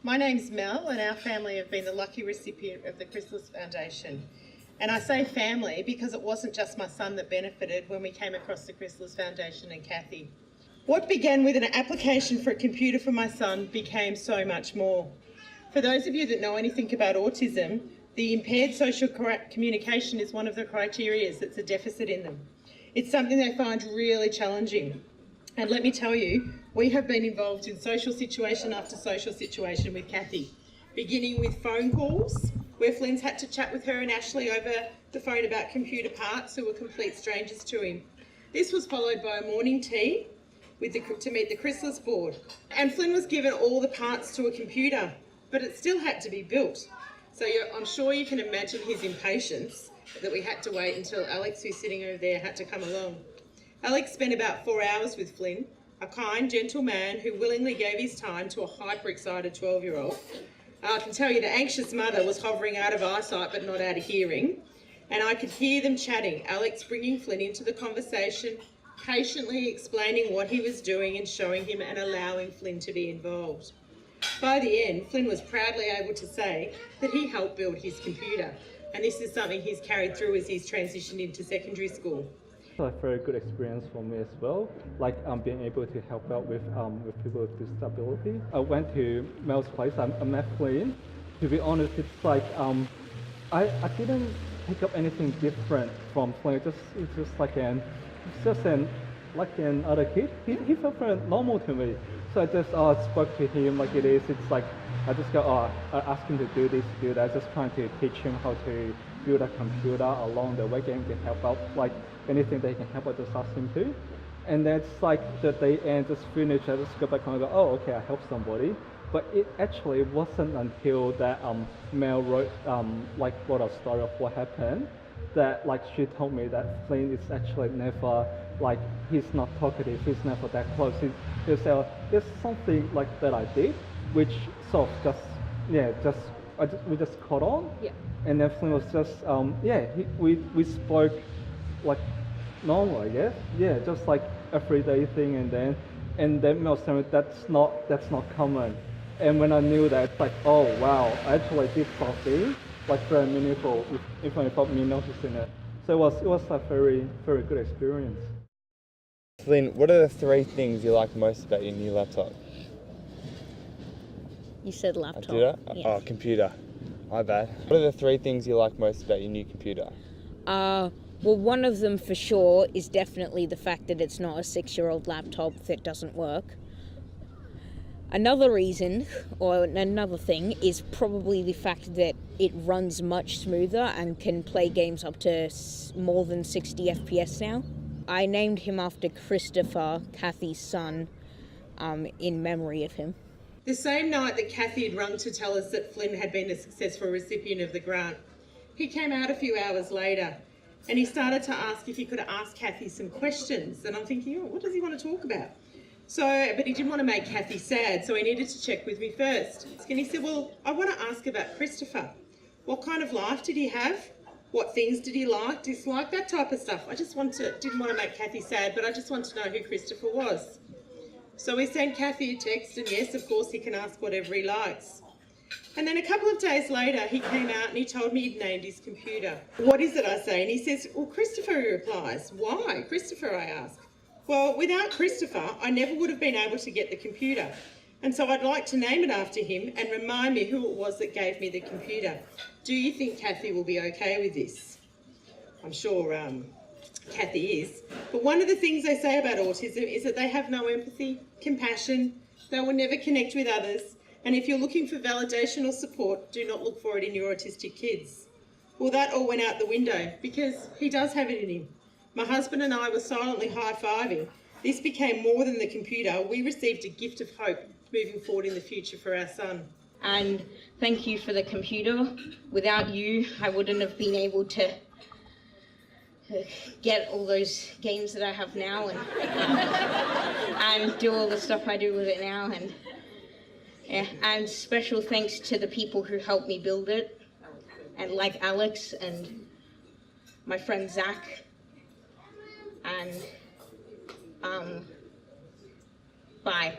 My name's Mel and our family have been the lucky recipient of the Chrisalis Foundation. And I say family because it wasn't just my son that benefited when we came across the Chrisalis Foundation and Kathy. What began with an application for a computer for my son became so much more. For those of you that know anything about autism, the impaired social communication is one of the criteria that's a deficit in them. It's something they find really challenging. And let me tell you, we have been involved in social situation after social situation with Kathy, beginning with phone calls, where Flynn's had to chat with her and Ashley over the phone about computer parts who were complete strangers to him. This was followed by a morning tea to meet the Chrisalis board. And Flynn was given all the parts to a computer, but it still had to be built. So I'm sure you can imagine his impatience that we had to wait until Alex, who's sitting over there, had to come along. Alex spent about 4 hours with Flynn, a kind, gentle man who willingly gave his time to a hyper-excited 12-year-old. I can tell you the anxious mother was hovering out of eyesight but not out of hearing, and I could hear them chatting, Alex bringing Flynn into the conversation, patiently explaining what he was doing and showing him and allowing Flynn to be involved. By the end, Flynn was proudly able to say that he helped build his computer, and this is something he's carried through as he's transitioned into secondary school. A very good experience for me as well, like being able to help out with people with disability. I went to Mel's place. I met Flynn. To be honest, it's like I didn't pick up anything different from Flynn. It's just an other kid. He felt very normal to me. So I just spoke to him like it is. It's like I just got asked him to do this, do that. Just trying to teach him how to build a computer along the way, getting to help out, like anything that he can help out, just ask him to. And then it's like the day end, just finish, I just go back home and go, oh, okay, I helped somebody. But it actually wasn't until that Mel wrote a story of what happened, that like she told me that Flynn is actually never, like he's not talkative, he's never that close. There's something like that I did, which sort of we just caught on. Yeah. And then Flynn was just, we spoke like normal, I guess. Yeah, just like everyday thing, and then Mel said that's not common. And when I knew that, it's like, oh wow, I actually did something like very meaningful, even without me noticing it. So it was a very, very good experience. Flynn, what are the 3 things you like most about your new laptop? You said laptop. Did I? Yeah. Oh, computer. My bad. What are the 3 things you like most about your new computer? Well, one of them for sure is definitely the fact that it's not a 6-year-old laptop that doesn't work. Another reason, or another thing, is probably the fact that it runs much smoother and can play games up to more than 60 FPS now. I named him after Christopher, Kathy's son, in memory of him. The same night that Kathy had rung to tell us that Flynn had been a successful recipient of the grant, he came out a few hours later and he started to ask if he could ask Kathy some questions. And I'm thinking, oh, what does he want to talk about? But he didn't want to make Kathy sad, so he needed to check with me first. And he said, well, I want to ask about Christopher. What kind of life did he have? What things did he like, dislike, that type of stuff. Didn't want to make Kathy sad, but I just wanted to know who Christopher was. So we sent Kathy a text, and yes, of course, he can ask whatever he likes. And then a couple of days later, he came out and he told me he'd named his computer. What is it, I say? And he says, well, Christopher, he replies. Why? Christopher, I ask. Well, without Christopher, I never would have been able to get the computer. And so I'd like to name it after him and remind me who it was that gave me the computer. Do you think Kathy will be okay with this? I'm sure Kathy is. But one of the things they say about autism is that they have no empathy, compassion, they will never connect with others, and if you're looking for validation or support, do not look for it in your autistic kids. Well, that all went out the window because he does have it in him. My husband and I were silently high-fiving. This became more than the computer. We received a gift of hope moving forward in the future for our son. And thank you for the computer. Without you, I wouldn't have been able to get all those games that I have now and do all the stuff I do with it now. And special thanks to the people who helped me build it, and like Alex and my friend Zach, and bye.